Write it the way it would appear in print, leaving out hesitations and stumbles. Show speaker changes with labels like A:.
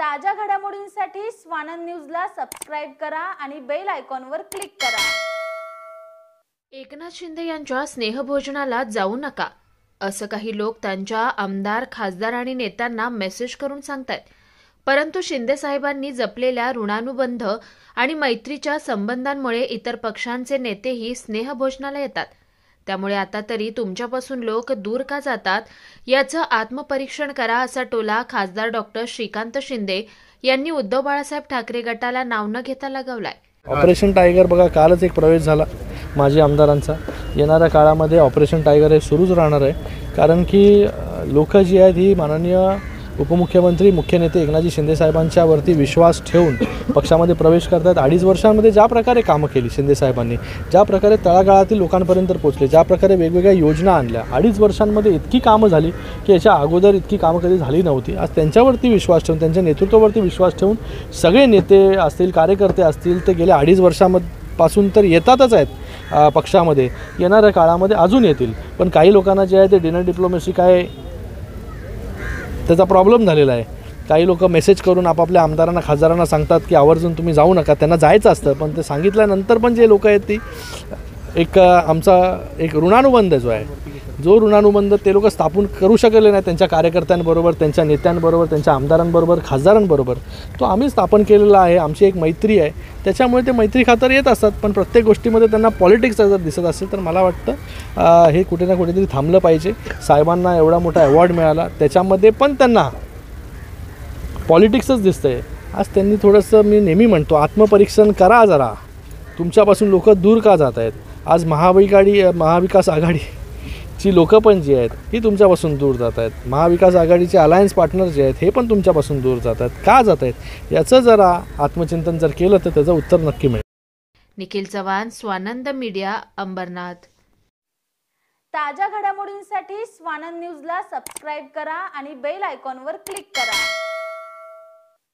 A: ताज्या घडामोडींसाठी स्वानंद न्यूजला सबस्क्राइब करा आणि बेल आयकॉनवर क्लिक करा।
B: एकनाथ शिंदे यांच्या स्नेहभोजनाला जाऊ नका असं काही लोक त्यांच्या आमदार, खासदार आणि नेत्यांना मेसेज करून सांगतात। परंतु शिंदे साहेबांनी जपलेल्या ऋणानुबंध आणि मैत्रीच्या संबंधांमुळे इतर पक्षांचे नेतेही स्नेहभोजनाला येतात। त्यामुळे आता तरी तुमच्यापासून लोक दूर का जातात याचं आत्मपरीक्षण करा असा टोला खासदार डॉक्टर श्रीकांत शिंदे यांनी उद्धव बाळासाहेब ठाकरे गटाला नाव न घेता लगावलाय।
C: ऑपरेशन टायगर बघा, कालच एक प्रवेश झाला माजी आमदारांचा। येणाऱ्या काळामध्ये ऑपरेशन टायगर हे सुरूच राहणार आहे, कारण की लोक जी आहेत ही माननीय उपमुख्यमंत्री, मुख्य नेते एकनाथजी शिंदे साहेबांच्या वरती विश्वास ठेवून पक्षामध्ये प्रवेश करतात। 2.5 वर्षांमध्ये ज्या प्रकारे कामं केली शिंदे साहेबांनी, ज्या प्रकारे तळागाळातील लोकांपर्यंत पोहोचले, ज्या प्रकारे वेगवेगळ्या योजना आणल्या, 2.5 वर्षांमध्ये इतकी कामं झाली की याच्या अगोदर इतकी कामं कधी झाली नव्हती। आज त्यांच्यावरती विश्वास ठेवून, त्यांच्या नेतृत्वावरती विश्वास ठेवून सगळे नेते असतील, कार्यकर्ते असतील, ते गेल्या 2.5 वर्षांपासून तर येतातच आहेत पक्षामध्ये, येणाऱ्या काळामध्ये अजून येतील। पण काही लोकांना जे आहे ते डिनर डिप्लोमॅसी काय त्याचा प्रॉब्लेम झालेला आहे। काही लोक मेसेज करून आपापल्या आमदारांना, खासदारांना सांगतात की आवर्जून तुम्ही जाऊ नका, त्यांना जायचं असतं, पण ते सांगितल्यानंतर पण जे लोक आहेत ती आमचा एक ऋणानुबंध जो आहे, जो ऋणानुबंध ते लोक स्थापन करू शकले नाही त्यांच्या कार्यकर्त्यांबरोबर, त्यांच्या नेत्यांबरोबर, त्यांच्या आमदारांबरोबर, खासदारांबरोबर, तो आम्ही स्थापन केलेला आहे। आमची एक मैत्री आहे, त्याच्यामुळे ते मैत्री खातर येत असतात। पण प्रत्येक गोष्टीमध्ये त्यांना पॉलिटिक्स जर दिसत असेल तर मला वाटतं हे कुठे ना कुठेतरी थांबलं पाहिजे। साहेबांना एवढा मोठा अवॉर्ड मिळाला, त्याच्यामध्ये पण त्यांना पॉलिटिक्सच दिसतंय। आज त्यांनी थोडंसं, मी नेहमी म्हणतो, आत्मपरीक्षण करा जरा, तुमच्यापासून लोक दूर का जात आहेत। आज महाविकास आघाडीची लोकं पण जी आहेत ही तुमच्यापासून दूर जात आहेत। महाविकास आघाडीचे अलायन्स पार्टनर जे आहेत हे पण तुमच्यापासून दूर जात आहेत, का जात आहेत याचं जरा आत्मचिंतन जर केलं तर त्याचं उत्तर नक्की मिळेल।
B: निखिल चव्हाण, स्वानंद मीडिया, अंबरनाथ।
A: ताज्या घडामोडींसाठी स्वानंद न्यूजला सबस्क्राइब करा आणि बेल आयकॉनवर क्लिक करा।